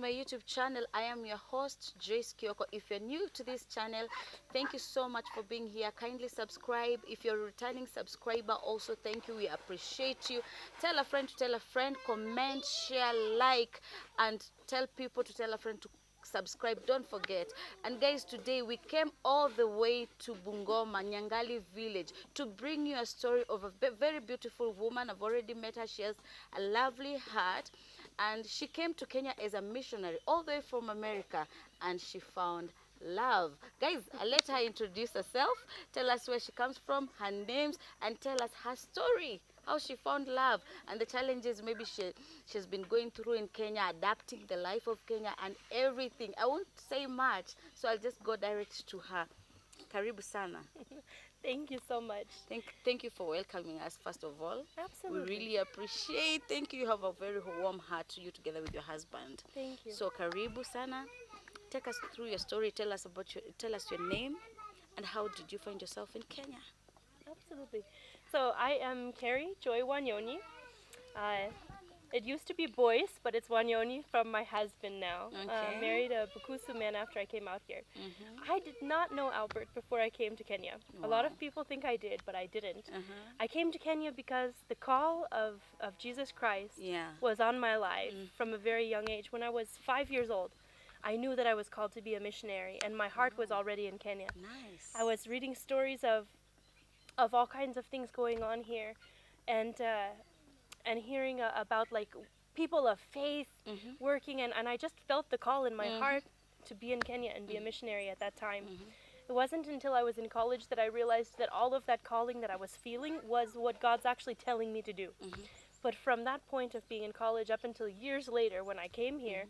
my YouTube channel. I am your host, Joyce Kyoko. If you're new to this channel, thank you so much for being here. Kindly subscribe. If you're a returning subscriber, also thank you. We appreciate you. Tell a friend to tell a friend, comment, share, like, and tell people to tell a friend to subscribe. Don't forget. And guys, today we came all the way to Bungoma, Nyangali village, to bring you a story of a very beautiful woman. I've already met her. She has a lovely heart, and she came to Kenya as a missionary all the way from America, and she found love. Guys, I'll let her introduce herself, tell us where she comes from, her names, and tell us her story, how she found love and the challenges maybe she's been going through in Kenya, adapting the life of Kenya and everything. I won't say much, so I'll just go direct to her. Karibu sana. Thank you so much. Thank you for welcoming us, first of all. Absolutely. We really appreciate. Thank you. You have a very warm heart, you together with your husband. Thank you. So karibu sana. Take us through your story. Tell us your name, and how did you find yourself in Kenya? Absolutely. So I am Carrie Joy Wanyoni. It used to be Boyce, but it's Wanyoni from my husband now. Okay. Married a Bukusu man after I came out here. Mm-hmm. I did not know Albert before I came to Kenya. Wow. A lot of people think I did, but I didn't. I came to Kenya because the call of Jesus Christ was on my life from a very young age. When I was 5 years old, I knew that I was called to be a missionary, and my heart was already in Kenya. Nice. I was reading stories of all kinds of things going on here, and hearing about like people of faith working, and I just felt the call in my heart to be in Kenya and be a missionary at that time. It wasn't until I was in college that I realized that all of that calling that I was feeling was what God's actually telling me to do. But from that point of being in college up until years later when I came here,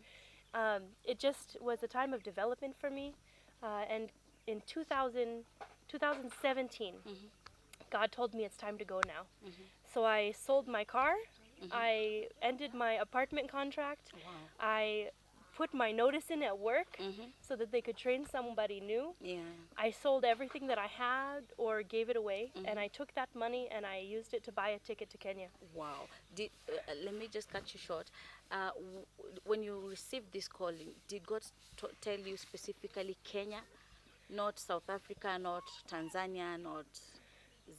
it just was a time of development for me. And in 2017, God told me it's time to go now. So I sold my car. I ended my apartment contract. Wow. I put my notice in at work so that they could train somebody new. Yeah. I sold everything that I had or gave it away, and I took that money and I used it to buy a ticket to Kenya. Wow. Let me just cut you short. When you received this calling, did God tell you specifically Kenya, not South Africa, not Tanzania, not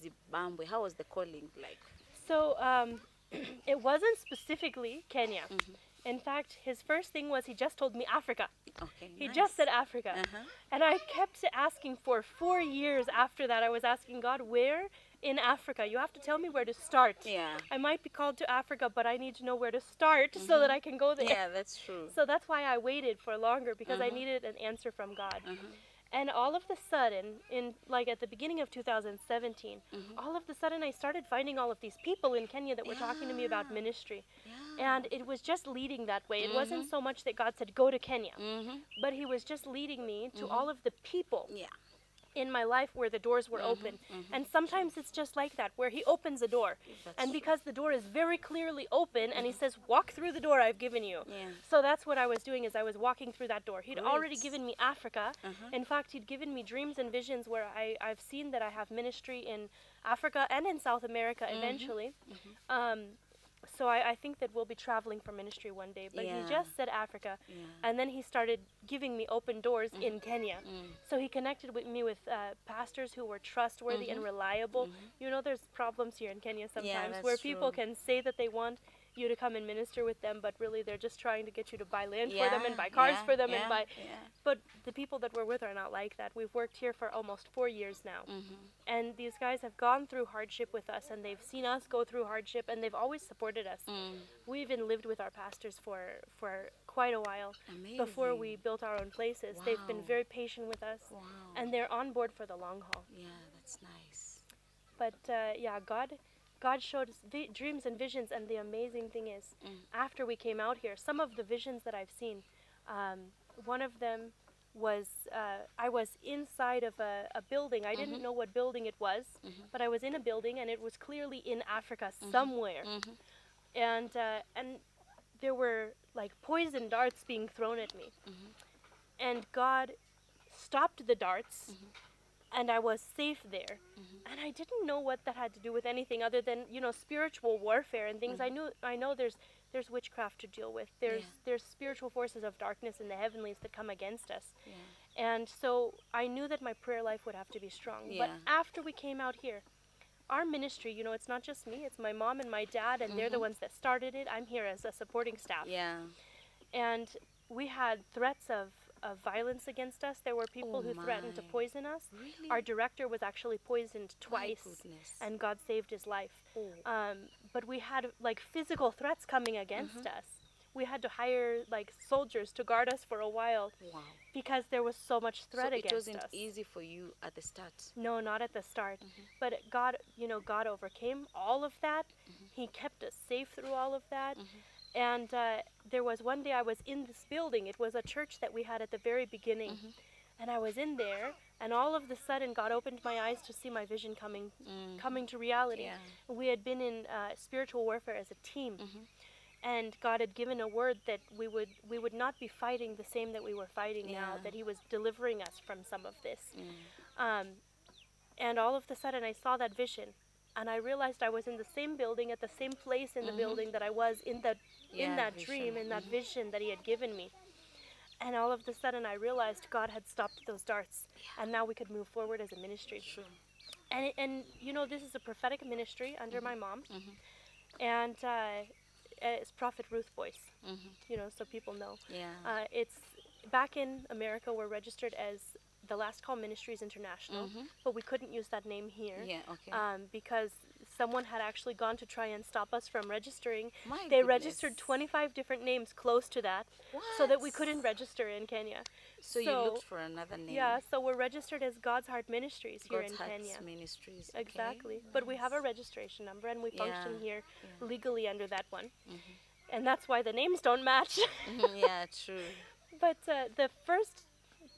Zimbabwe? How was the calling like? So it wasn't specifically Kenya. In fact, his first thing was he just told me Africa. Okay. He Nice. just said Africa. And I kept asking for 4 years after that. I was asking God, where in Africa? You have to tell me where to start. Yeah. I might be called to Africa, but I need to know where to start so that I can go there. Yeah, that's true. So that's why I waited for longer, because I needed an answer from God. And all of the sudden, at the beginning of 2017, all of the sudden I started finding all of these people in Kenya that were talking to me about ministry. And it was just leading that way. It wasn't so much that God said, go to Kenya. But he was just leading me to all of the people in my life where the doors were open. And sometimes it's just like that, where he opens a door. And because the door is very clearly open, and he says, walk through the door I've given you. So that's what I was doing, is I was walking through that door. He'd already given me Africa. In fact, he'd given me dreams and visions where I've seen that I have ministry in Africa and in South America eventually. So I think that we'll be traveling for ministry one day. But he just said Africa, and then he started giving me open doors in Kenya. So he connected with me with pastors who were trustworthy and reliable. You know, there's problems here in Kenya sometimes where people can say that they want you to come and minister with them, but really they're just trying to get you to buy land for them and buy cars for them and buy. But the people that we're with are not like that. We've worked here for almost 4 years now, and these guys have gone through hardship with us, and they've seen us go through hardship, and they've always supported us. We even lived with our pastors for quite a while. Amazing. Before we built our own places. They've been very patient with us, and they're on board for the long haul. Yeah, that's nice. But God showed us dreams and visions, and the amazing thing is, after we came out here, some of the visions that I've seen, one of them was I was inside of a building. I didn't know what building it was, but I was in a building, and it was clearly in Africa somewhere. And there were like poison darts being thrown at me. And God stopped the darts and I was safe there. And I didn't know what that had to do with anything other than, spiritual warfare and things. I know there's witchcraft to deal with. There's spiritual forces of darkness in the heavenlies that come against us. Yeah. And so I knew that my prayer life would have to be strong. But Yeah. after we came out here, our ministry, it's not just me, it's my mom and my dad, and they're the ones that started it. I'm here as a supporting staff. Yeah. And we had threats of violence against us. There were people Oh who threatened to my. poison us. Really? Our director was actually poisoned twice, goodness. and God saved his life. Oh. But we had like physical threats coming against us. We had to hire like soldiers to guard us for a while Wow. because there was so much threat So against us. it wasn't easy for you at the start. No, not at the start. But God, God overcame all of that. He kept us safe through all of that. And there was one day I was in this building. It was a church that we had at the very beginning. And I was in there, and all of a sudden God opened my eyes to see my vision coming to reality. Yeah. We had been in spiritual warfare as a team. And God had given a word that we would not be fighting the same that we were fighting now, that he was delivering us from some of this. And all of a sudden I saw that vision, and I realized I was in the same building, at the same place in the building that I was in that vision. dream, in that vision that he had given me. And all of a sudden I realized God had stopped those darts, and now we could move forward as a ministry. True. And this is a prophetic ministry under my mom, and it's Prophet Ruth Boyce, so people know. Yeah. It's back in America, we're registered as the Last Call Ministries International, but we couldn't use that name here. Yeah. Okay. Because someone had actually gone to try and stop us from registering. My They goodness. registered 25 different names close to that, so that we What? couldn't register in Kenya. So you looked for another name. Yeah, so we're registered as God's Heart Ministries here God's in Hearts Kenya. Ministries. Okay. Exactly. But we have a registration number, and we function here Yeah. legally under that one. And that's why the names don't match. Yeah, true. But the first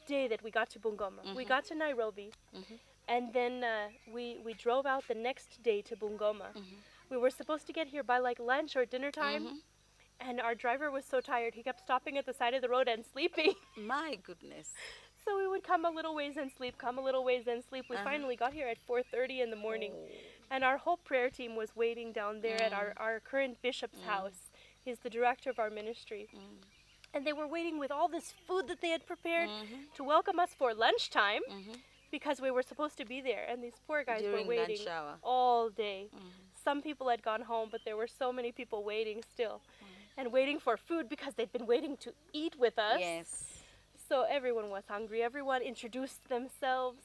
day that we got to Bungoma, we got to Nairobi, and then we drove out the next day to Bungoma. We were supposed to get here by like lunch or dinner time, and our driver was so tired, he kept stopping at the side of the road and sleeping. My goodness. So we would come a little ways and sleep, come a little ways and sleep. We finally got here at 4:30 in the morning, and our whole prayer team was waiting down there at our current bishop's house. He's the director of our ministry. And they were waiting with all this food that they had prepared to welcome us for lunchtime, because we were supposed to be there. And these poor guys During were waiting lunch hour. all day. Some people had gone home, but there were so many people waiting still, and waiting for food because they'd been waiting to eat with us. Yes. So everyone was hungry. Everyone introduced themselves,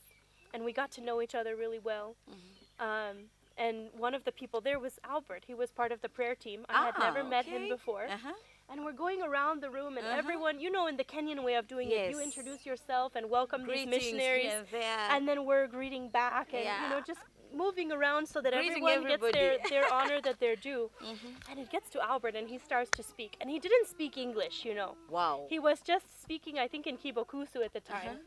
and we got to know each other really well. And one of the people there was Albert. He was part of the prayer team. I had never met him before. And we're going around the room, and everyone, in the Kenyan way of doing it, you introduce yourself and welcome Greetings these missionaries. here and there. And then we're greeting back, and, just moving around so that Greeting everyone gets everybody. their honor that they're due. And it gets to Albert, and he starts to speak. And he didn't speak English, Wow. He was just speaking, I think, in Bukusu at the time.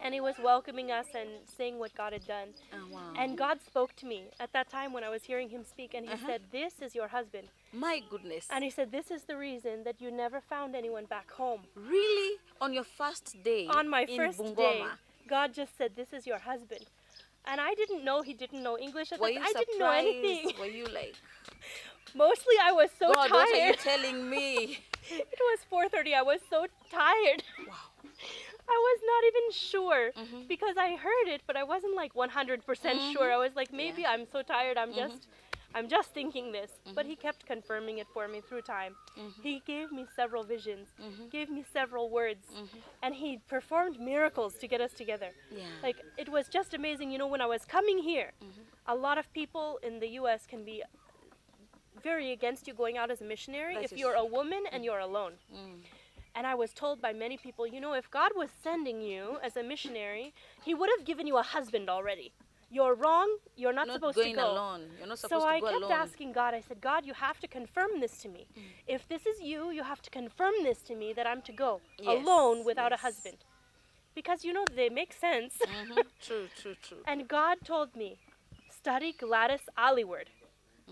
And he was welcoming us and saying what God had done. Oh, wow. And God spoke to me at that time when I was hearing him speak, and he said, "This is your husband." My goodness. And he said, "This is the reason that you never found anyone back home." Really? On your first day? On my in first Bungoma? day, God just said, "This is your husband." And I didn't know he didn't know English at Were that you time. I surprised? didn't know anything. Were you like, Mostly I was so God, tired. what are you telling me? It was 4:30. I was so tired. Wow. I was not even sure because I heard it, but I wasn't like 100% sure. I was like, maybe I'm so tired. I'm just thinking this. But he kept confirming it for me through time. He gave me several visions, gave me several words, and he performed miracles to get us together. Yeah. Like, it was just amazing. When I was coming here, a lot of people in the U.S. can be very against you going out as a missionary That if is you're a woman and you're alone. And I was told by many people, if God was sending you as a missionary, he would have given you a husband already. You're wrong. You're not supposed to going go. alone. You're not supposed So to I go kept alone. asking God. I said, "God, you have to confirm this to me. If this is you, you have to confirm this to me that I'm to go alone without a husband." Because, they make sense. True. And God told me, "Study Gladys Aylward."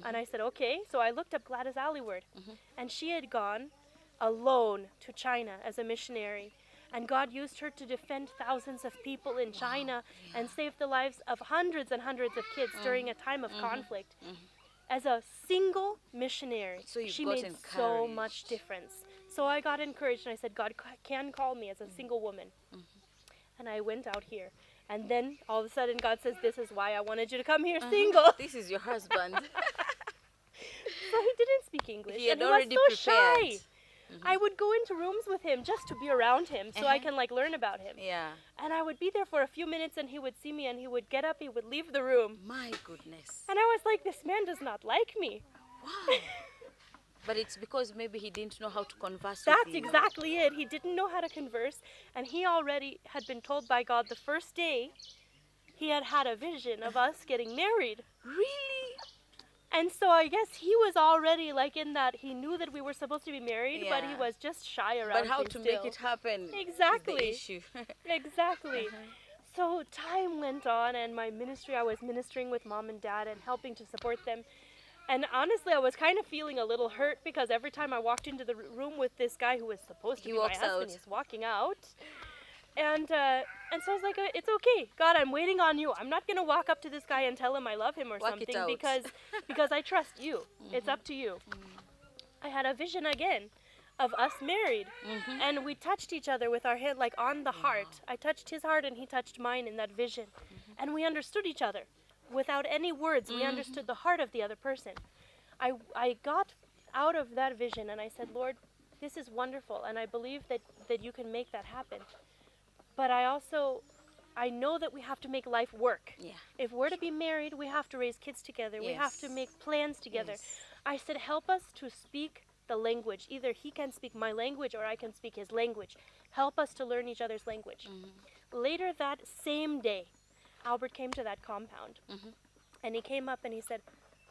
And I said, "Okay." So I looked up Gladys Aylward. And she had gone alone to China as a missionary. And God used her to defend thousands of people in China and save the lives of hundreds and hundreds of kids during a time of conflict. As a single missionary, So you she got made so much encouraged. difference. So I got encouraged and I said, God can call me as a single woman. And I went out here. And then all of a sudden God says, this is why I wanted you to come here single. This is your husband. So he didn't speak English. He had and already he was so prepared. shy. I would go into rooms with him just to be around him so I can like learn about him. Yeah. And I would be there for a few minutes and he would see me and he would get up, he would leave the room. My goodness. And I was like, this man does not like me. Wow. But it's because maybe he didn't know how to converse That's with you. exactly it. He didn't know how to converse, and he already had been told by God the first day he had had a vision of us getting married. Really? And so I guess he was already like in that he knew that we were supposed to be married, but he Yeah. was just shy around But how me to still. make it happen Exactly. is the issue. Exactly. So time went on, and my ministry, I was ministering with mom and dad and helping to support them. And honestly, I was kind of feeling a little hurt because every time I walked into the room with this guy who was supposed to He be my walks husband, out. he's walking out. And so I was like, it's okay, God, I'm waiting on you. I'm not gonna walk up to this guy and tell him I love him or Work it something out. because I trust you. It's up to you. I had a vision again of us married, and we touched each other with our hand like on the heart. I touched his heart and he touched mine in that vision, and we understood each other without any words. We understood the heart of the other person. I got out of that vision and I said, Lord, this is wonderful, and I believe that you can make that happen. But I know that we have to make life work. Yeah. If we're to be married, we have to raise kids together. We have to Yes. make plans together. Yes. I said, help us to speak the language. Either he can speak my language or I can speak his language. Help us to learn each other's language. Later that same day, Albert came to that compound. And he came up and he said,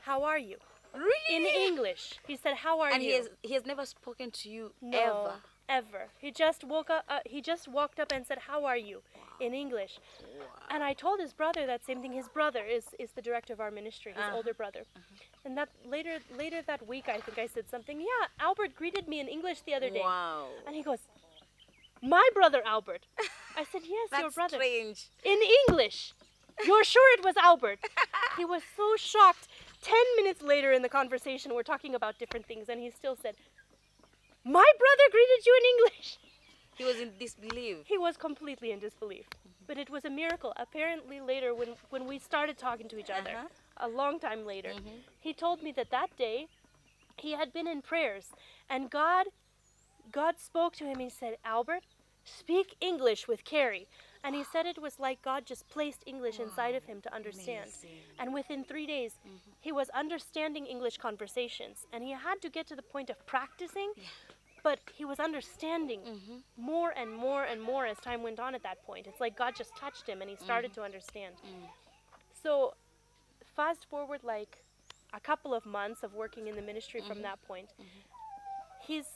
how are you? Really? In English. He said, how are And you? he has never spoken to you No, ever. He just walked up and said, how are you? In English. And I told his brother that same thing. His brother is the director of our ministry, his older brother. And that later that week, I think I said something, yeah, Albert greeted me in English the other day. Wow. And he goes, my brother Albert. I said, yes, That's your brother. strange. In English. You're sure it was Albert? He was so shocked. 10 minutes later in the conversation, we're talking about different things, and he still said, my brother greeted you in English. He was in disbelief. He was completely in disbelief. But it was a miracle. Apparently later, when we started talking to each other, a long time later, he told me that day he had been in prayers, and God spoke to him. He said, Albert, speak English with Carrie. And he said it was like God just placed English inside of him to understand. Amazing. And within 3 days, he was understanding English conversations. And he had to get to the point of practicing, but he was understanding more and more and more as time went on at that point. It's like God just touched him and he started to understand. So fast forward like a couple of months of working in the ministry from that point. He's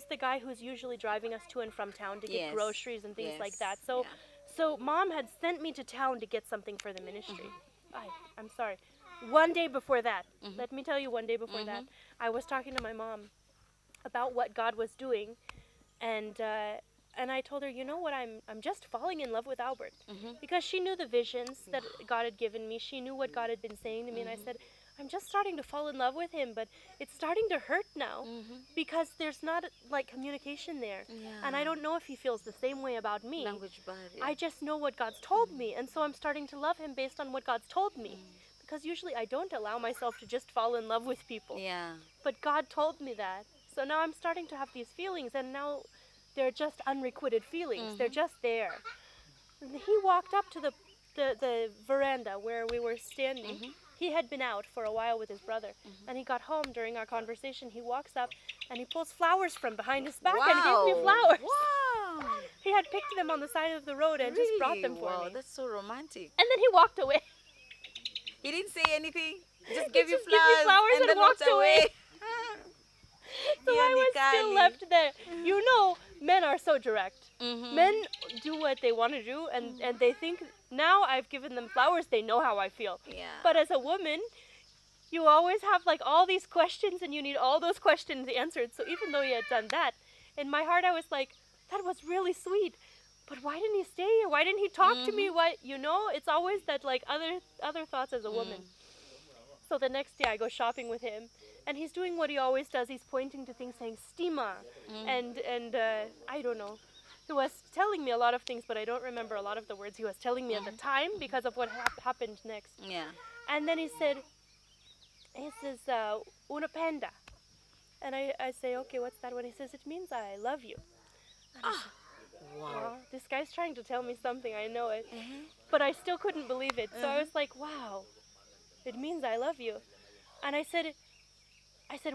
the guy who's usually driving us to and from town to get groceries and things like that. So mom had sent me to town to get something for the ministry. I'm sorry. One day before that, let me tell you, one day before that, I was talking to my mom about what God was doing, and I told her, you know what, I'm just falling in love with Albert, because she knew the visions that God had given me. She knew what God had been saying to me, and I said, I'm just starting to fall in love with him, but it's starting to hurt now because there's not like communication there. And I don't know if he feels the same way about me. Language barrier. I just know what God's told me, and so I'm starting to love him based on what God's told me. Because usually I don't allow myself to just fall in love with people. Yeah. But God told me that. So now I'm starting to have these feelings, and now they're just unrequited feelings. They're just there. And he walked up to the veranda where we were standing. He had been out for a while with his brother, and he got home during our conversation. He walks up and he pulls flowers from behind his back and gives me flowers. Wow. He had picked them on the side of the road and just brought them for Wow, me. that's so romantic. And then he walked away. He didn't say anything. He just He gave you just gave me flowers and then walked away. So You I and was Nikali. still left there. You know, men are so direct. Men do what they want to do, and they think, now I've given them flowers, they know how I feel. Yeah. But as a woman, you always have like all these questions, and you need all those questions answered. So even though he had done that, in my heart I was like, that was really sweet. but why didn't he stay here? Why didn't he talk to me? Why, it's always that like other thoughts as a woman. So the next day I go shopping with him, and he's doing what he always does. He's pointing to things saying "stima," and I don't know. He was telling me a lot of things, but I don't remember a lot of the words he was telling me at the time because of what happened next. Yeah. And then he says, "Una panda," and I say, "Okay, what's that?" When he says, "It means I love you." And I said, Wow. "Wow, this guy's trying to tell me something. I know it," but I still couldn't believe it. So I was like, "Wow, it means I love you." And I said,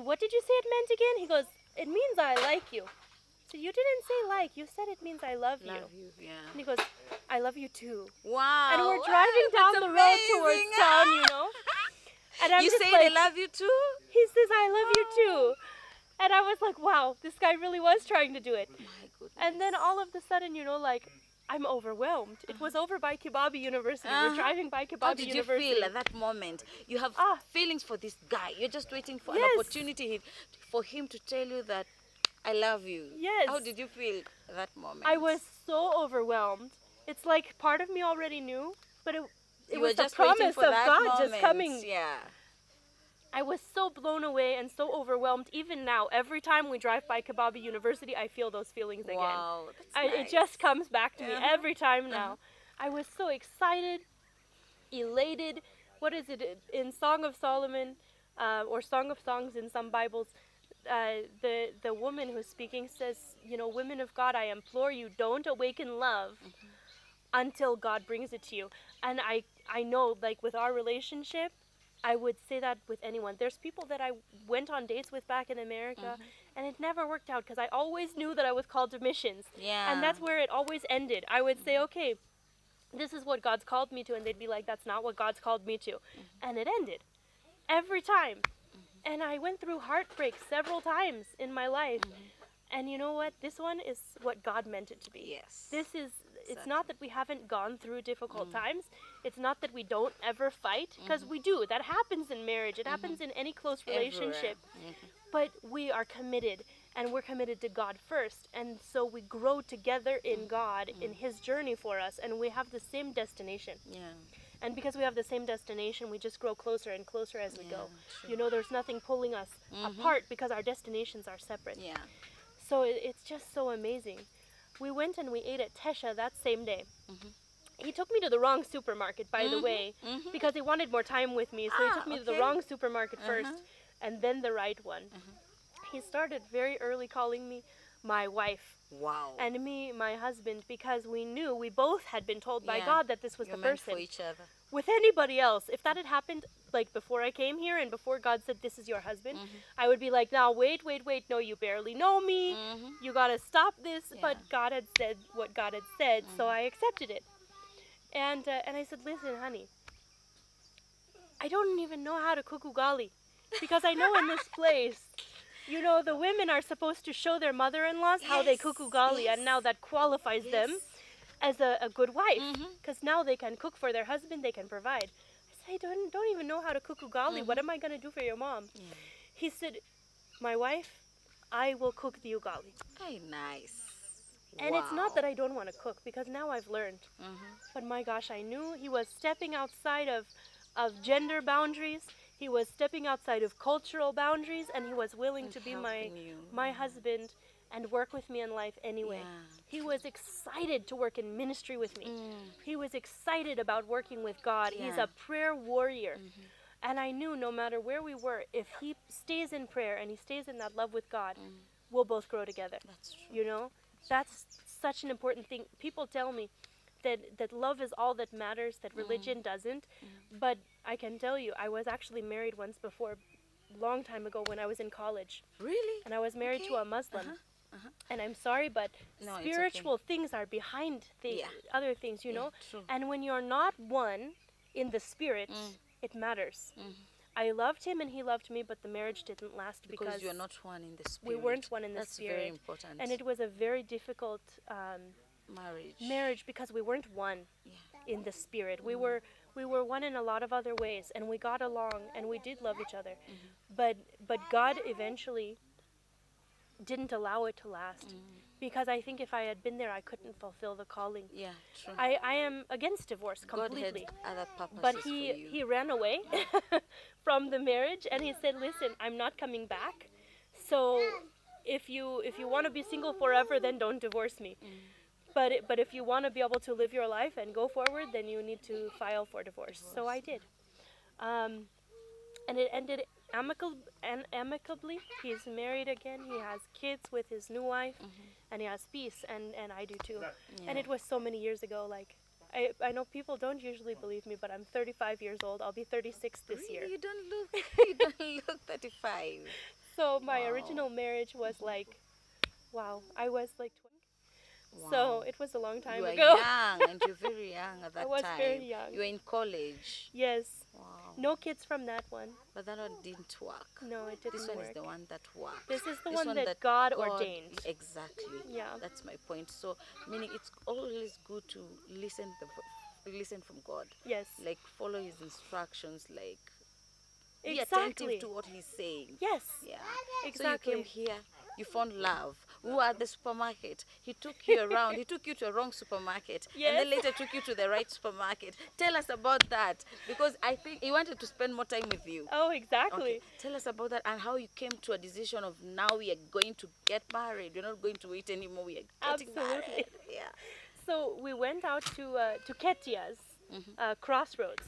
"What did you say it meant again?" He goes, "It means I like you." So you didn't say like, you said it means I love you. Love you, yeah. And he goes, "I love you too." Wow. And we're driving down the road towards town, And I'm You just say like, they love you too? he says, "I love you too." And I was like, wow, this guy really was trying to do it. My goodness. And then all of a sudden, I'm overwhelmed. It was over by Kibabi University. We're driving by Kibabi How did you University. feel at that moment? You have feelings for this guy. You're just waiting for an Yes. opportunity for him to tell you that I love you. Yes. How did you feel at that moment? I was so overwhelmed. It's like part of me already knew, but it You was were the just waiting promise for of that God moment. just coming. Yeah. I was so blown away and so overwhelmed. Even now, every time we drive by Kibabi University, I feel those feelings again. Wow, that's nice. It just comes back to me every time now. I was so excited, elated. What is it in Song of Solomon or Song of Songs in some Bibles? The woman who's speaking says, "Women of God, I implore you, don't awaken love until God brings it to you." And I know, like with our relationship, I would say that with anyone. There's people that I went on dates with back in America, and it never worked out because I always knew that I was called to missions. Yeah. And that's where it always ended. I would say, "Okay, this is what God's called me to," and they'd be like, "That's not what God's called me to." And it ended every time. And I went through heartbreak several times in my life. And you know what? This one is what God meant it to be. Yes. It's not that we haven't gone through difficult times. It's not that we don't ever fight, because we do. That happens in marriage. It happens in any close relationship. But we are committed, and we're committed to God first. And so we grow together in God, in His journey for us, and we have the same destination. Yeah. And because we have the same destination, we just grow closer and closer as we go. True. There's nothing pulling us apart because our destinations are separate. Yeah. So it's just so amazing. We went and we ate at Tesha that same day. He took me to the wrong supermarket, by the way, because he wanted more time with me. So he took me to the wrong supermarket first, and then the right one. He started very early calling me my wife. Wow. And me, my husband, because we both had been told by Yeah. God that this was You're the meant person. for each other. With anybody else, if that had happened like before I came here and before God said this is your husband, I would be like, "Now wait, no, you barely know me. You gotta stop this." Yeah. But God had said what God had said, so I accepted it. And I said, "Listen, honey, I don't even know how to cook ugali, because I know in this place, the women are supposed to show their mother-in-laws how they cook ugali, and now that qualifies them as a good wife, because now they can cook for their husband, they can provide." I said, "I don't even know how to cook ugali. What am I going to do for your mom?" Yeah. He said, "My wife, I will cook the ugali." Hey, nice. And it's not that I don't want to cook, because now I've learned. But my gosh, I knew he was stepping outside of gender boundaries. He was stepping outside of cultural boundaries, and he was willing to be my husband and work with me in life anyway. Yeah. He was excited to work in ministry with me. He was excited about working with God. He's Yeah. a prayer warrior. And I knew no matter where we were, if he stays in prayer and he stays in that love with God, we'll both grow together. That's true. That's such an important thing. People tell me that love is all that matters, that religion doesn't. But I can tell you, I was actually married once before, long time ago when I was in college. Really? And I was married to a Muslim. And I'm sorry, but No, it's spiritual things are behind the other things, Yeah, true. And when you're not one in the spirit, it matters. I loved him and he loved me, but the marriage didn't last Because you're not one in the we spirit. weren't one in the That's spirit. very important. And it was a very difficult marriage because we weren't one in the spirit. We were one in a lot of other ways, and we got along and we did love each other. But God eventually didn't allow it to last because I think if I had been there, I couldn't fulfill the calling. Yeah, true. I am against divorce God had completely. other But purposes for you. he ran away from the marriage, and he said, "Listen, I'm not coming back. So if you want to be single forever, then don't divorce me. But if you want to be able to live your life and go forward, then you need to file for divorce." So I did. Um, and it ended amicably. He's married again. He has kids with his new wife, and he has peace, and I do too. Yeah. And it was so many years ago. Like, I know people don't usually believe me, but I'm 35 years old. I'll be 36 this year. Really? You don't look 35. So my Wow. original marriage was like, wow, I was like 20. Wow. So it was a long time You were ago. young, and you're very young at that I was time. very young. You were in college. Yes. Wow. No kids from that one. But that one didn't work. No, it didn't This one work. is the one that worked. This is the This one that God ordained. Exactly. Yeah. That's my point. So, meaning it's always good to listen from God. Yes. Like follow His instructions. Like be Exactly. attentive to what He's saying. Yes. Yeah. Exactly. So you came here. You found love. We were at the supermarket. He took you around. He took you to a wrong supermarket. Yes. And then later took you to the right supermarket. Tell us about that. Because I think he wanted to spend more time with you. Oh, exactly. Okay. Tell us about that and how you came to a decision of now we are going to get married. We're not going to wait anymore. We are getting Absolutely. married. Yeah. So we went out to Ketia's crossroads,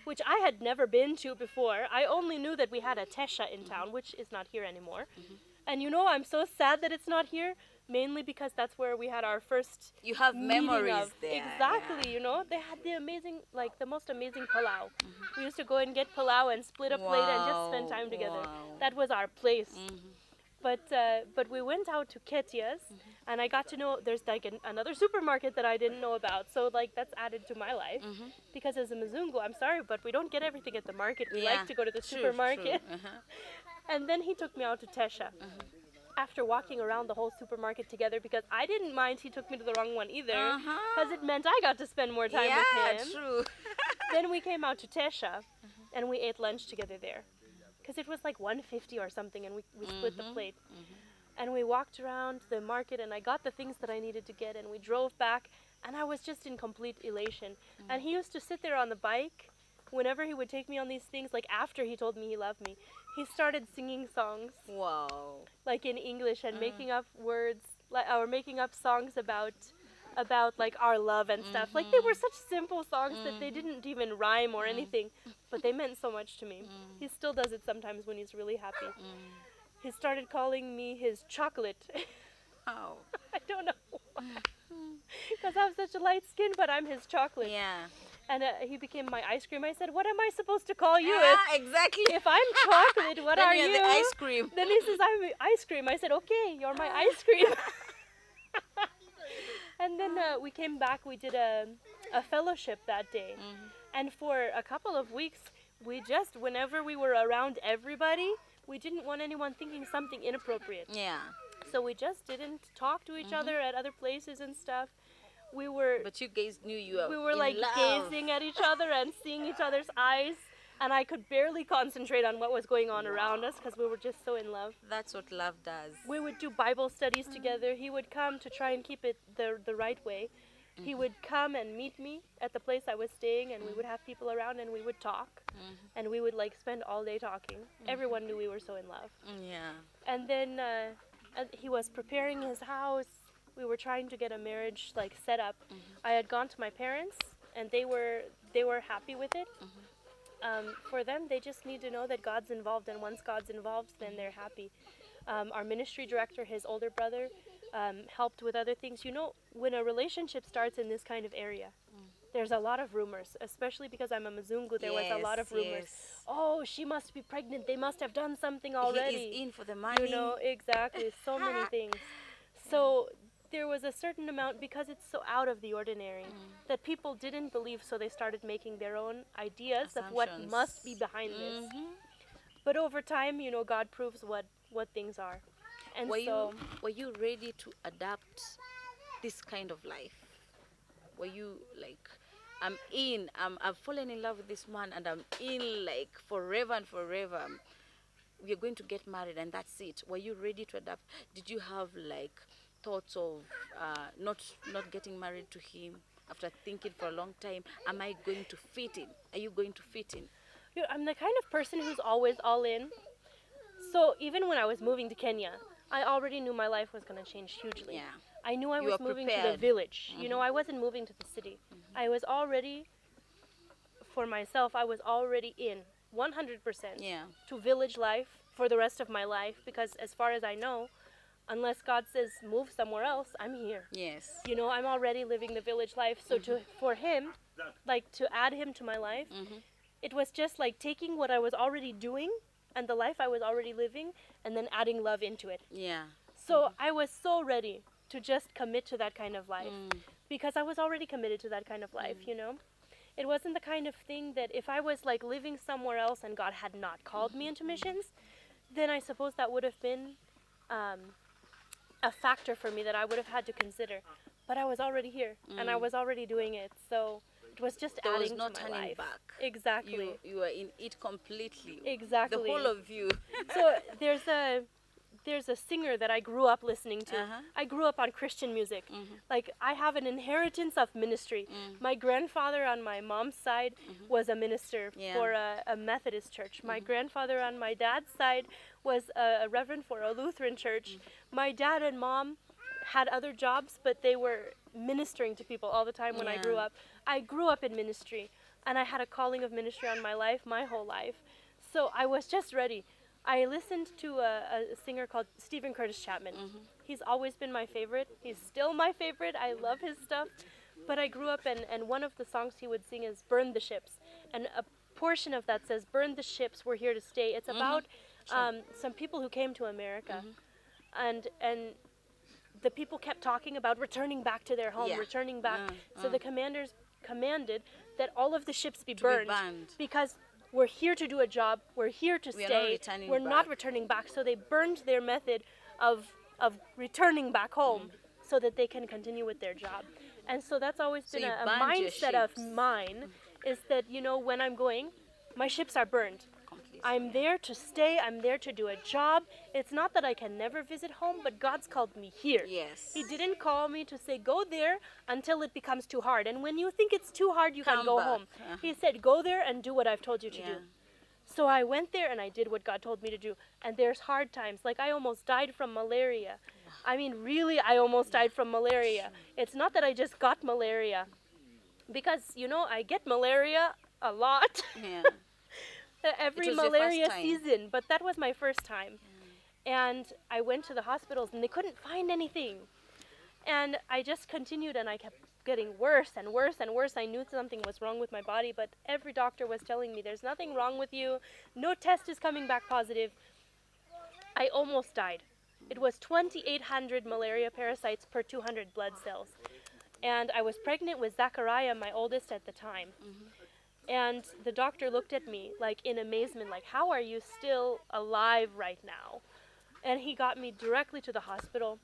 which I had never been to before. I only knew that we had a Tesha in town, which is not here anymore. And you know, I'm so sad that it's not here, mainly because that's where we had our first You have meeting memories of. there. Exactly, you know, they had the amazing, like the most amazing palau. We used to go and get palau and split a plate and just spend time together. Wow. That was our place. But we went out to Ketia's, and I got to know there's like another supermarket that I didn't know about. So like that's added to my life, because as a Mzungu, I'm sorry, but we don't get everything at the market. We like to go to the True, supermarket. true. And then he took me out to Tesha. After walking around the whole supermarket together, because I didn't mind he took me to the wrong one either, because it meant I got to spend more time with him. True. Then we came out to Tesha, and we ate lunch together there, because it was like 150 or something, and we split the plate. And we walked around the market, and I got the things that I needed to get, and we drove back, and I was just in complete elation. And he used to sit there on the bike whenever he would take me on these things, like after he told me he loved me. He started singing songs, Wow. like in English, and making up words, like, or making up songs about like our love and stuff. Like they were such simple songs that they didn't even rhyme or anything, but they meant so much to me. He still does it sometimes when he's really happy. He started calling me his chocolate. Wow. I don't know why. Because I have such a light skin, but I'm his chocolate. Yeah. And he became my ice cream. I said, what am I supposed to call you? Exactly. If I'm chocolate, what Then are you're you? the ice cream. Then he says, I'm ice cream. I said, okay, you're my ice cream. And then we came back. We did a fellowship that day. And for a couple of weeks, we just, whenever we were around everybody, we didn't want anyone thinking something inappropriate. Yeah. So we just didn't talk to each other at other places and stuff. We were But you guys knew you were we were in like love. gazing at each other and seeing each other's eyes, and I could barely concentrate on what was going on around us because we were just so in love. That's what love does. We would do Bible studies together. He would come to try and keep it the right way. He would come and meet me at the place I was staying, and we would have people around, and we would talk, and we would like spend all day talking. Everyone knew we were so in love. Yeah. And then he was preparing his house. We were trying to get a marriage like set up. I had gone to my parents, and they were happy with it. For them, they just need to know that God's involved, and once God's involved, then they're happy. Our ministry director, his older brother, helped with other things. You know, when a relationship starts in this kind of area, there's a lot of rumors, especially because I'm a Mzungu. There was a lot of rumors. Oh, she must be pregnant. They must have done something already. He is in for the money. You know, exactly. So many things. So there was a certain amount, because it's so out of the ordinary, that people didn't believe, so they started making their own ideas of what Assumptions. must be behind this. But over time, you know, God proves what things are. And Were you ready to adapt this kind of life? Were you like, I've fallen in love with this man, and I'm in like forever and forever. We're going to get married and that's it. Were you ready to adapt? Did you have like thoughts of not getting married to him after thinking for a long time? Am I going to fit in? Are you going to fit in? You know, I'm the kind of person who's always all in. So even when I was moving to Kenya, I already knew my life was going to change hugely. Yeah. I knew I You was were moving to the prepared. village. You know, I wasn't moving to the city. I was already, for myself, I was already in 100% Yeah. to village life for the rest of my life, because as far as I know, unless God says move somewhere else, I'm here. Yes. You know, I'm already living the village life. So for him, like to add him to my life, it was just like taking what I was already doing and the life I was already living and then adding love into it. Yeah. So I was so ready to just commit to that kind of life because I was already committed to that kind of life, you know? It wasn't the kind of thing that if I was like living somewhere else and God had not called me into missions, then I suppose that would have been a factor for me that I would have had to consider. But I was already here and I was already doing it. So it was just There was adding no to my turning life. back. Exactly. You were in it completely. Exactly. The whole of you. So there's a singer that I grew up listening to. I grew up on Christian music. Like I have an inheritance of ministry. My grandfather on my mom's side was a minister for a Methodist church. My grandfather on my dad's side was a reverend for a Lutheran church. My dad and mom had other jobs, but they were ministering to people all the time when I grew up. I grew up in ministry, and I had a calling of ministry on my life my whole life. So I was just ready. I listened to a singer called Stephen Curtis Chapman. He's always been my favorite. He's still my favorite. I love his stuff. But I grew up and one of the songs he would sing is Burn the Ships. And a portion of that says, Burn the ships, we're here to stay. It's about some people who came to America. And the people kept talking about returning back to their home, returning back. So the commanders commanded that all of the ships be burned because we're here to do a job, we're here to stay, we're not returning back. So they burned their method of returning back home so that they can continue with their job. And so that's always been a mindset of mine, is that, you know, when I'm going, my ships are burned. I'm there to stay, I'm there to do a job. It's not that I can never visit home, but God's called me here. Yes. He didn't call me to say, go there until it becomes too hard. And when you think it's too hard, you can go home. He said, go there and do what I've told you to do. So I went there and I did what God told me to do. And there's hard times. Like I almost died from malaria. I mean, really, I almost died from malaria. It's not that I just got malaria. Because, you know, I get malaria a lot. Yeah. Every malaria season, but that was my first time. And I went to the hospitals and they couldn't find anything. And I just continued and I kept getting worse and worse and worse. I knew something was wrong with my body, but every doctor was telling me there's nothing wrong with you. No test is coming back positive. I almost died. It was 2,800 malaria parasites per 200 blood cells. And I was pregnant with Zachariah, my oldest at the time. And the doctor looked at me like in amazement, like, how are you still alive right now? And he got me directly to the hospital.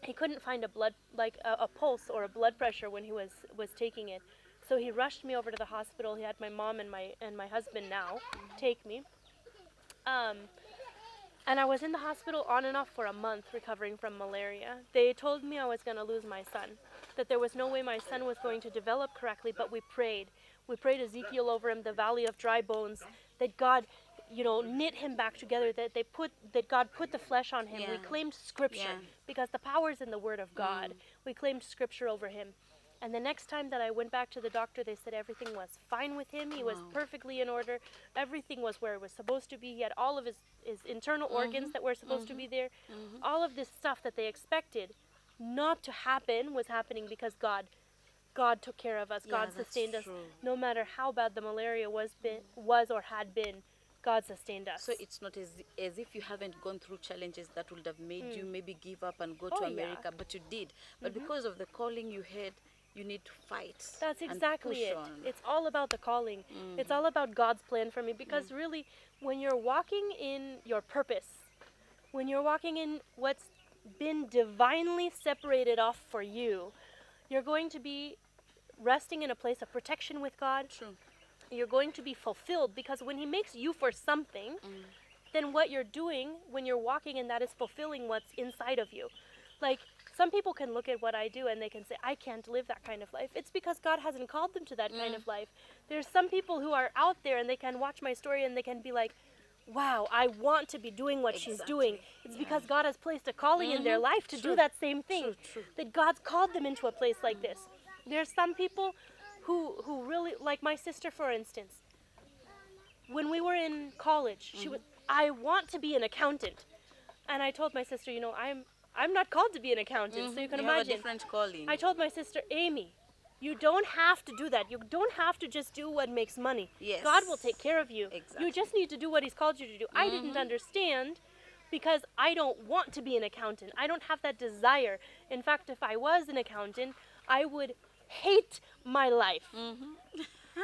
He couldn't find a pulse or a blood pressure when he was taking it. So he rushed me over to the hospital. He had my mom and my husband now take me. And I was in the hospital on and off for a month recovering from malaria. They told me I was going to lose my son, that there was no way my son was going to develop correctly, but we prayed. We prayed Ezekiel over him, the valley of dry bones, that God, you know, knit him back together, that God put the flesh on him. We claimed scripture because the power is in the word of God. We claimed scripture over him. And the next time that I went back to the doctor, they said everything was fine with him. He was perfectly in order. Everything was where it was supposed to be. He had all of his internal organs that were supposed to be there. All of this stuff that they expected not to happen was happening because God took care of us. God sustained us. No matter how bad the malaria was or had been, God sustained us. So it's not as if you haven't gone through challenges that would have made you maybe give up and go to America, but you did. But because of the calling you had, you need to fight. That's exactly it. On. It's all about the calling. It's all about God's plan for me, because really, when you're walking in your purpose, when you're walking in what's been divinely separated off for you, you're going to be resting in a place of protection with God. True. You're going to be fulfilled, because when He makes you for something, then what you're doing when you're walking in that is fulfilling what's inside of you. Like, Some people can look at what I do and they can say, I can't live that kind of life. It's because God hasn't called them to that kind of life. There's some people who are out there and they can watch my story and they can be like, wow, I want to be doing what she's doing. It's because God has placed a calling in their life to do that same thing. That God's called them into a place like this. There's some people who really, like my sister, for instance. When we were in college, she was, I want to be an accountant. And I told my sister, I'm not called to be an accountant, so you can You imagine. have a different calling. I told my sister, Amy, you don't have to do that. You don't have to just do what makes money. Yes. God will take care of you. Exactly. You just need to do what He's called you to do. I didn't understand because I don't want to be an accountant. I don't have that desire. In fact, if I was an accountant, I would hate my life.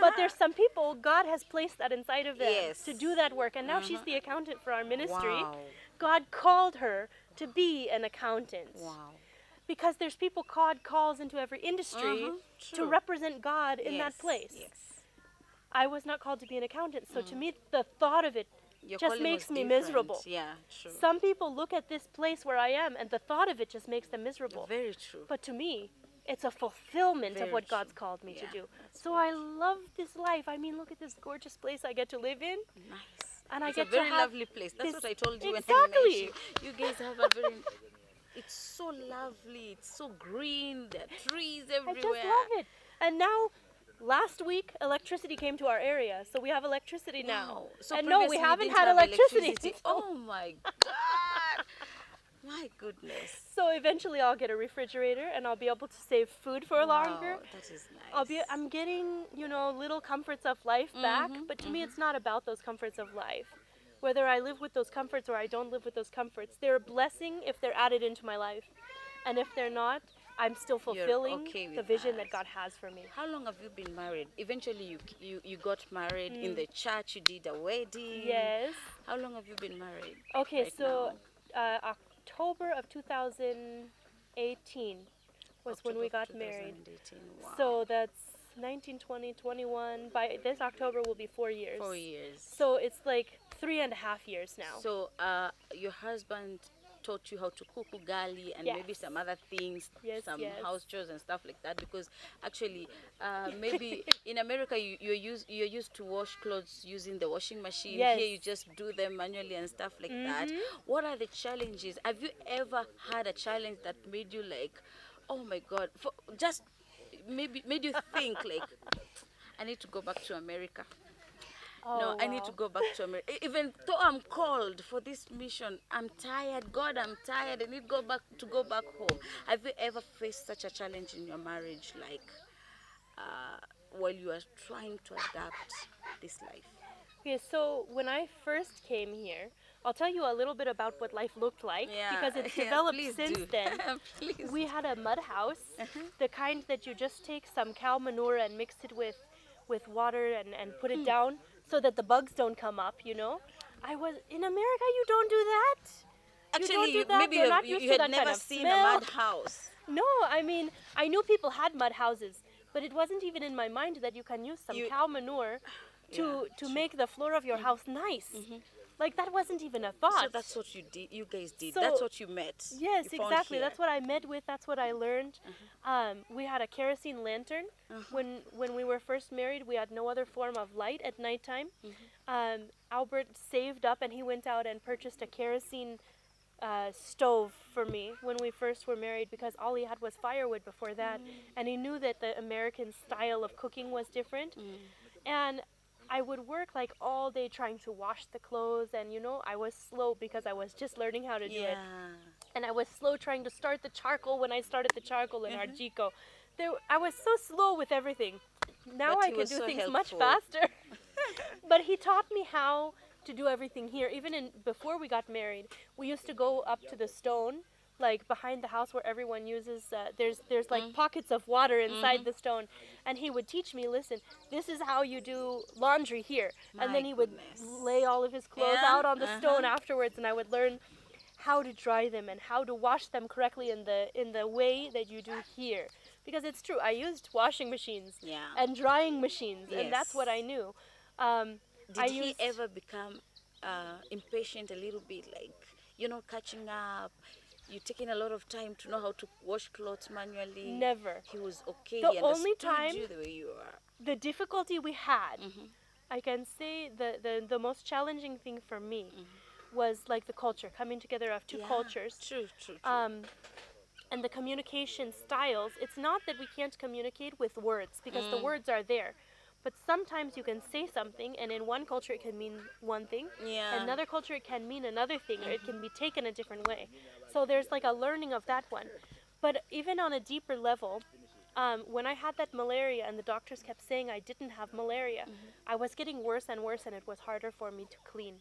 But there's some people, God has placed that inside of them to do that work. And now she's the accountant for our ministry. Wow. God called her to be an accountant. Wow. Because there's people God calls into every industry to represent God in that place. Yes. I was not called to be an accountant, so to me, the thought of it Your just calling makes was me different. miserable. Yeah, true. Some people look at this place where I am, and the thought of it just makes them miserable. Very true. But to me, it's a fulfillment of Very what true. God's called me to Yeah, do. that's So I love this life. I mean, look at this gorgeous place I get to live in. Nice. And I It's get a very to have lovely place. That's this- what I told you when I Exactly. mentioned. You guys have a very... It's so lovely. It's so green. There are trees I everywhere. just love it. And now, last week, electricity came to our area, so we have electricity now. Wow. So And no, we previously you haven't didn't had have electricity. Oh my God. My goodness. So eventually I'll get a refrigerator and I'll be able to save food for longer. Wow, that is nice. I'm getting, little comforts of life back, but to me it's not about those comforts of life. Whether I live with those comforts or I don't live with those comforts, they're a blessing if they're added into my life. And if they're not, I'm still fulfilling okay with the vision that. that God has for me. How long have you been married? Eventually you got married in the church, you did a wedding. Yes. How long have you been married? Okay, right so now? October of 2018 was when we October got of married. 2018. Wow. So that's 19, 20, 21. By this October will be 4 years. 4 years. So it's like 3.5 years now. So your husband taught you how to cook ugali and Yes. maybe some other things, Yes, some yes. house chores and stuff like that, because actually maybe in America you're used to wash clothes using the washing machine. Yes. Here you just do them manually and stuff like that. What are the challenges? Have you ever had a challenge that made you like, oh my God, just maybe made you think like, I need to go back to America? No, I need to go back to America. Even though I'm called for this mission, I'm tired. God, I'm tired. I need to go back home. Have you ever faced such a challenge in your marriage, like while you are trying to adapt this life? Okay, so when I first came here, I'll tell you a little bit about what life looked like because it's developed please since do. then. Please. We had a mud house, the kind that you just take some cow manure and mix it with water and put it down so that the bugs don't come up, I was in America, you don't do that. Actually, you don't do that. maybe They're not you used to had that never kind of seen smell. a mud house. No, I mean, I knew people had mud houses, but it wasn't even in my mind that you can use some cow manure to make the floor of your house nice. Like, that wasn't even a thought. So that's what you did. You guys did. So- That's what you met. Yes, You found exactly. here. That's what I met with. That's what I learned. We had a kerosene lantern. When we were first married, we had no other form of light at nighttime. Albert saved up and he went out and purchased a kerosene stove for me when we first were married because all he had was firewood before that. And he knew that the American style of cooking was different. And I would work like all day trying to wash the clothes, and I was slow because I was just learning how to do it. And I was slow trying to start the charcoal when I started the charcoal in Arjico. I was so slow with everything. Now But I he could was do so things much helpful. faster. But he taught me how to do everything here. Even before we got married, we used to go up to the stone, like behind the house where everyone uses. There's like pockets of water inside the stone, and he would teach me. Listen, this is how you do laundry here, and then he would lay all of his clothes out on the stone afterwards, and I would learn how to dry them and how to wash them correctly in the way that you do here. Because it's true, I used washing machines and drying machines, and that's what I knew. Did he ever become impatient a little bit, like, catching up? you taking a lot of time to know how to wash clothes manually? Never. He was okay. The He only understood time, you the way you are. the difficulty we had, I can say the most challenging thing for me was like the culture, coming together of two Yeah, cultures. true, true, true. And the communication styles. It's not that we can't communicate with words, because the words are there. But sometimes you can say something, and in one culture it can mean one thing, Yeah. another culture it can mean another thing, or it can be taken a different way. So there's like a learning of that one. But even on a deeper level, when I had that malaria and the doctors kept saying I didn't have malaria, I was getting worse and worse, and it was harder for me to clean.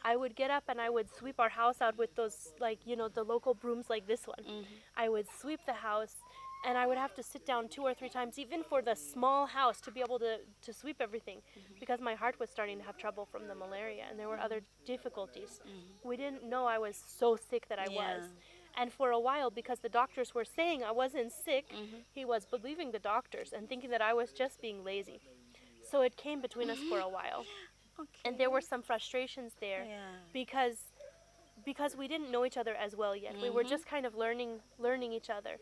I would get up and I would sweep our house out with those, like, the local brooms like this one. I would sweep the house, and I would have to sit down 2 or 3 times, even for the small house, to be able to sweep everything, because my heart was starting to have trouble from the malaria, and there were other difficulties. We didn't know I was so sick that I was. And for a while, because the doctors were saying I wasn't sick, he was believing the doctors and thinking that I was just being lazy. So it came between us for a while. Okay. And there were some frustrations there, Yeah. because we didn't know each other as well yet. We were just kind of learning each other.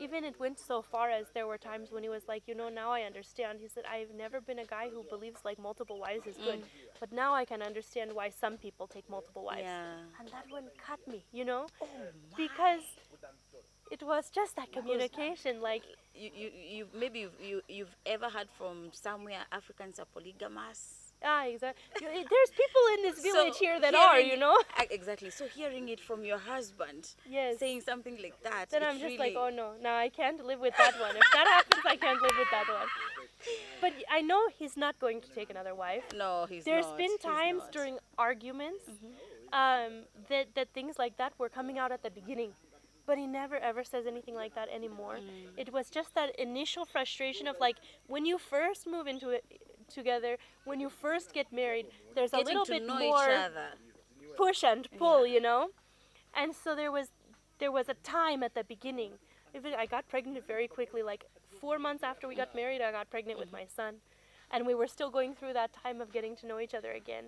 Even it went so far as there were times when he was like, now I understand. He said, I've never been a guy who believes like multiple wives is good, but now I can understand why some people take multiple wives. Yeah. And that one cut me, Oh my. because it was just that communication, like, You maybe you've ever heard from somewhere Africans are polygamous. exactly. There's people in this village here that are, Exactly. So hearing it from your husband, Yes. saying something like that, Then it I'm just really, like, oh no, I can't live with that one. If that happens, I can't live with that one. But I know he's not going to take another wife. no, he's There's not. been He's times not. during arguments that things like that were coming out at the beginning. But he never ever says anything like that anymore. It was just that initial frustration of, like, when you first move into it together, when you first get married, there's a Getting little to bit know more each other. push and pull. And so there was a time at the beginning. Even I got pregnant very quickly, like 4 months after we got married, I got pregnant with my son. And we were still going through that time of getting to know each other again.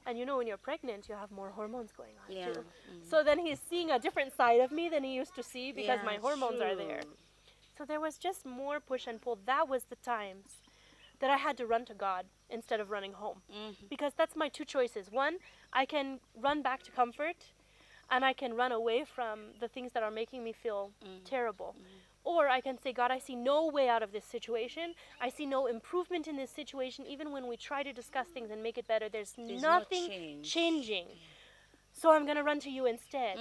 And when you're pregnant, you have more hormones going on Yeah. too. So then he's seeing a different side of me than he used to see, because Yeah, my hormones are there. true. So there was just more push and pull. That was the times that I had to run to God instead of running home. Because that's my two choices. One, I can run back to comfort, and I can run away from the things that are making me feel terrible. Or I can say, God, I see no way out of this situation. I see no improvement in this situation. Even when we try to discuss things and make it better, there's There's nothing no change. changing. So I'm going to run to you instead.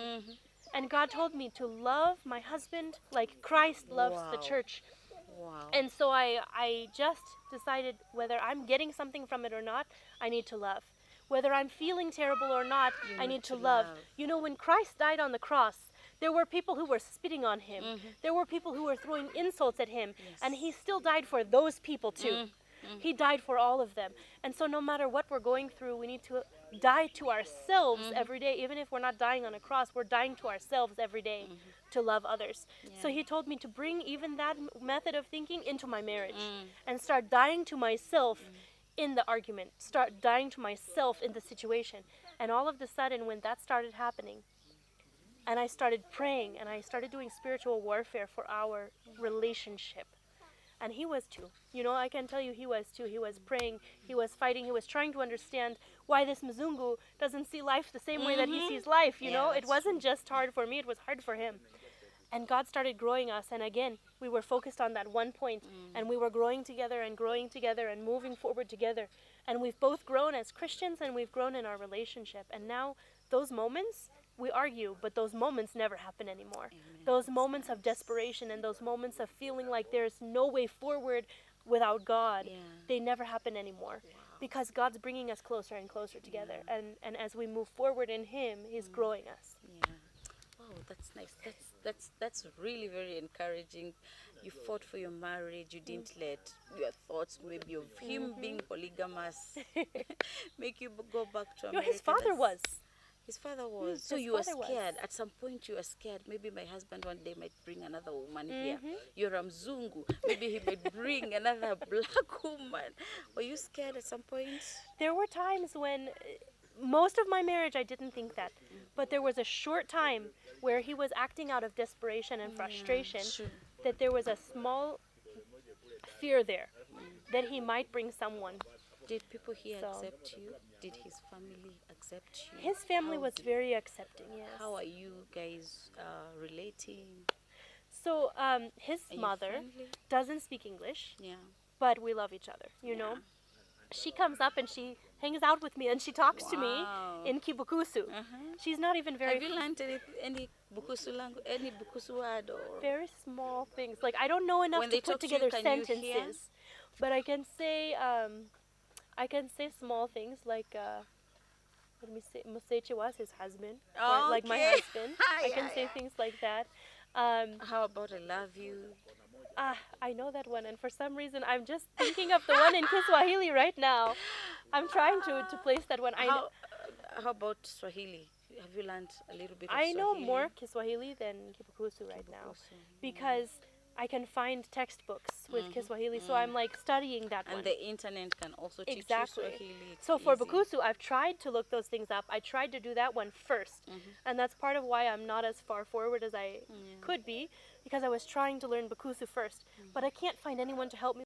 And God told me to love my husband like Christ loves the Wow. church. Wow. And so I just decided, whether I'm getting something from it or not, I need to love. Whether I'm feeling terrible or not, I need to love. When Christ died on the cross, there were people who were spitting on him. There were people who were throwing insults at him. And he still died for those people too. He died for all of them. And so no matter what we're going through, we need to die to ourselves every day. Even if we're not dying on a cross, we're dying to ourselves every day to love others. So he told me to bring even that method of thinking into my marriage and start dying to myself in the argument, start dying to myself in the situation. And all of a sudden, when that started happening, and I started praying and I started doing spiritual warfare for our relationship. And he was too. I can tell you he was too. He was praying, he was fighting, he was trying to understand why this Mzungu doesn't see life the same way that he sees life. It wasn't just hard for me, it was hard for him. And God started growing us, and again, we were focused on that one point, and we were growing together and moving forward together. And we've both grown as Christians, and we've grown in our relationship. And now, those moments, we argue, but those moments never happen anymore. Those moments of desperation and those moments of feeling like there's no way forward without God, they never happen anymore. Because God's bringing us closer and closer together. And as we move forward in Him, He's growing us. Yeah. Oh, that's nice. That's really very encouraging. You fought for your marriage. You didn't let your thoughts, maybe of him being polygamous, make you go back to America. His father was. His father was. So his you were father was. scared. At some point you were scared. Maybe my husband one day might bring another woman here. You're a Mzungu. Maybe he might bring another black woman. Were you scared at some point? There were times when most of my marriage, I didn't think that. But there was a short time where he was acting out of desperation and frustration, True. that there was a small fear there that he might bring someone. Did people here So accept you? Did his family accept you? his family How was did- very accepting, yes. How are you guys relating? So his Are you mother friendly? doesn't speak English, Yeah. but we love each other, you know. She comes up and she hangs out with me and she talks to me Wow. in Kibukusu. Uh-huh. She's not even very Have you learned any Bukusu language, any Bukusu word or? very small things. Like I don't know enough When to they put talk to you, together can you sentences, hear? but I can say small things like let me say Musechi was his husband, or like my Okay. husband. I can Yeah, say yeah. things like that. How about I love you? I know that one, and for some reason I'm just thinking of the one in Kiswahili right now. I'm trying to place that one. How about Swahili? Have you learned a little bit of I know Swahili? more Kiswahili than Kibukusu right now Bukusu. because I can find textbooks with Mhm, Kiswahili, so I'm like studying that one. And the internet can also teach Exactly. you Swahili. It's So for easy. Bukusu, I've tried to look those things up. I tried to do that one first, and that's part of why I'm not as far forward as I could be, because I was trying to learn Bukusu first, but I can't find anyone to help me